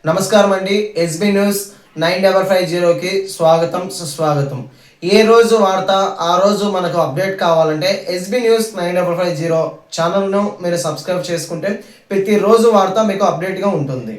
నమస్కారం అండి. SB news 9550కి స్వాగతం సుస్వాగతం. ఏ రోజు వార్త ఆ రోజు మనకు అప్డేట్ కావాలంటే ఎస్బీ న్యూస్ 9550 ఛానల్ను మీరు సబ్స్క్రైబ్ చేసుకుంటే ప్రతిరోజు వార్త మీకు అప్డేట్గా ఉంటుంది.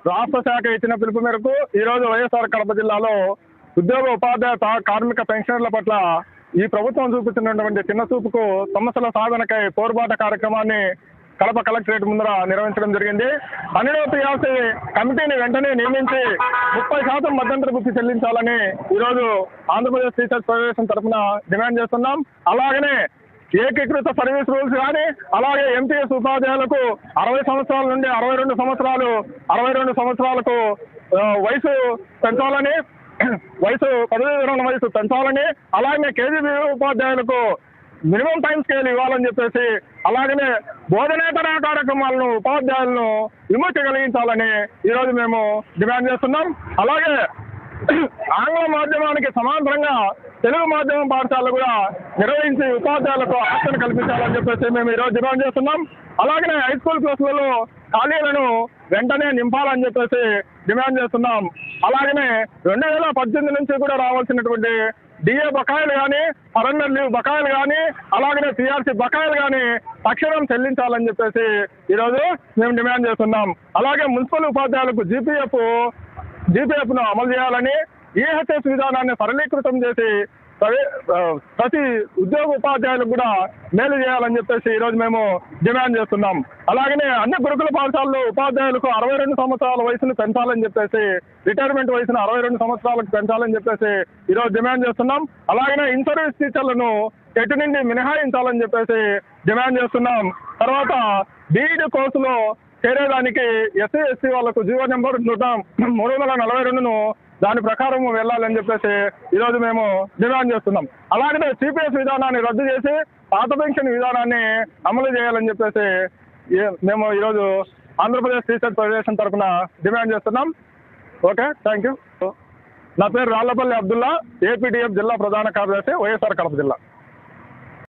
రాష్ట్ర శాఖ ఇచ్చిన పిలుపు మేరకు ఈరోజు వైఎస్ఆర్ కడప జిల్లాలో ఉద్యోగ ఉపాధ్యాయ కార్మిక పెన్షనర్ల పట్ల ఈ ప్రభుత్వం చూపుతున్నటువంటి చిన్న చూపుకు సమస్యల సాధనకై పోరుబాట కార్యక్రమాన్ని కడప కలెక్టరేట్ ముందర నిర్వహించడం జరిగింది. అనిలోపియాల్సి కమిటీని వెంటనే నియమించి 30% మధ్యంతర భృతి చెల్లించాలని ఈరోజు ఆంధ్రప్రదేశ్ టీచర్స్ ఫెడరేషన్ తరఫున డిమాండ్ చేస్తున్నాం. అలాగనే ఏకీకృత సర్వీస్ రూల్స్ కానీ అలాగే ఎంపీఎస్ ఉపాధ్యాయులకు 60 సంవత్సరాల నుండి 62 సంవత్సరాలకు వయసు పెంచాలని, పదవీ విరమణ వయసు పెంచాలని, అలాగే కేజీబీ ఉపాధ్యాయులకు మినిమం టైం స్కేల్ ఇవ్వాలని చెప్పేసి, అలాగనే బోధనేతర కార్యక్రమాలను ఉపాధ్యాయులను విముక్తి కలిగించాలని ఈరోజు మేము డిమాండ్ చేస్తున్నాం. అలాగే ఆంగ్ల మాధ్యమానికి సమాంతరంగా తెలుగు మాధ్యమం పాఠశాలలు కూడా నిర్వహించి ఉపాధ్యాయులకు ఆశను కల్పించాలని చెప్పేసి మేము ఈరోజు డిమాండ్ చేస్తున్నాం. అలాగనే హై స్కూల్ క్లాసులలో ఖాళీలను వెంటనే నింపాలని చెప్పేసి డిమాండ్ చేస్తున్నాం. అలాగనే 2018 నుంచి కూడా రావాల్సినటువంటి డిఏ బకాయిలు కానీ, సరెండర్ లీవ్ బకాయిలు కానీ, అలాగనే పిఆర్సీ బకాయిలు కానీ తక్షణం చెల్లించాలని చెప్పేసి ఈరోజు మేము డిమాండ్ చేస్తున్నాం. అలాగే మున్సిపల్ ఉపాధ్యాయులకు జీపీఎఫ్ను అమలు చేయాలని, ఈహెచ్ఎస్ విధానాన్ని సరళీకృతం చేసి ప్రతి ఉద్యోగ ఉపాధ్యాయులకు కూడా మేలు చేయాలని చెప్పేసి ఈరోజు మేము డిమాండ్ చేస్తున్నాం. అలాగనే అన్ని గురుకుల పాఠశాలలో ఉపాధ్యాయులకు 62 సంవత్సరాల వయసును పెంచాలని చెప్పేసి, రిటైర్మెంట్ వయసును 62 సంవత్సరాలకు పెంచాలని చెప్పేసి ఈరోజు డిమాండ్ చేస్తున్నాం. అలాగనే ఇన్ సర్వీస్ టీచర్లను ఎటు నుండి మినహాయించాలని చెప్పేసి డిమాండ్ చేస్తున్నాం. తర్వాత బీఈడీ కోర్సులో చేరేదానికి ఎస్సీ ఎస్టీ వాళ్లకు జీవో నెంబర్ 342ను దాని ప్రకారం వెళ్ళాలని చెప్పేసి ఈరోజు మేము డిమాండ్ చేస్తున్నాం. అలాగనే సిపిఎస్ విధానాన్ని రద్దు చేసి పాత పెన్షన్ విధానాన్ని అమలు చేయాలని చెప్పేసి మేము ఈరోజు ఆంధ్రప్రదేశ్ టీచర్ ఫెడరేషన్ తరఫున డిమాండ్ చేస్తున్నాం. Okay, thank you. నా పేరు రాళ్లపల్లి అబ్దుల్లా, ఏపీడీఎఫ్ జిల్లా ప్రధాన కార్యదర్శి, వైఎస్ఆర్ కడప జిల్లా.